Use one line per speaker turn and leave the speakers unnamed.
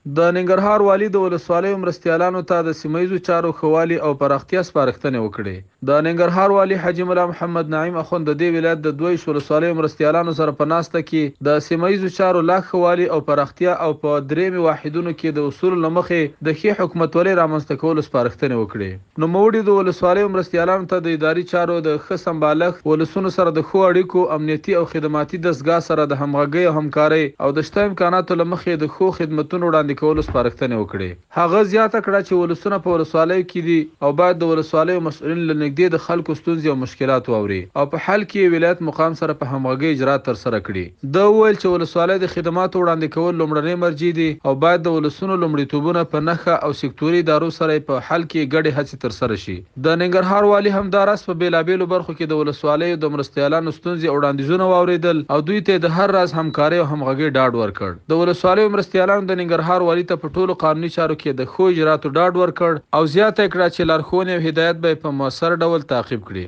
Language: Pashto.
د ننګرهار والي د ولسوالیو مرستیالانو ته د سیمایي چارو ښه والي او پراختیا سپارښتنې وکړې. د ننګرهار والي حاجي ملا محمد نعیم اخوند د دې ولایت د 22 ولسوالیو مرستیالانو سره په ناسته کې د سیمایي چارو لا ښه والي او پراختیا او په درېیمې واحدونو کې د اصولو له مخې د ښې حکومتولۍ رامنځته کولو سپارښتنې وکړې. نوموړي د ولسوالیو مرستیالانو ته د اداري چارو د ښه سمبالښت، ولسونو سره د ښو اړیکو، امنیتي او خدماتي دستګاه سره د همغږۍ او همکارۍ او د شته امکاناتو له مخې د ښو خدمتونو وړاندې کولو سپارښتنې وکړې. هغه زیاته کړه چې ولسونه په ولسوالیو کې دي او باید د ولسوالیو مسؤلین له نږدې د خلکو ستونزې او مشکلات واوري او په حل کې ولایت مقام سره په همغږۍ اجرات ترسره کړي. د وویل چې ولسوالۍ د خدماتو وړاندې کول لومړنۍ مرجع دي او باید د ولسونو لومړیتوبونه په نښه او سکتوري ادارو سره په حل کې ګډې هڅې ترسره شي. د ننګرهار والي همداراز په بیلابیلو برخو کې د ولسوالیو د مرستیالانو ستونزې او وړاندیزونه واوریدل او دوی ته د هر راز همکارۍ او همغږۍ ډاډ ورکړ. د ولسوالیو مرستیالانو د ننګرهار والي ته په ټولو قانوني چارو کې د ښو اجراتو ډاډ ورکړ او زیاته کړه چې لارښوونې او هدایت به په مؤثر ډول تعقیب کړي.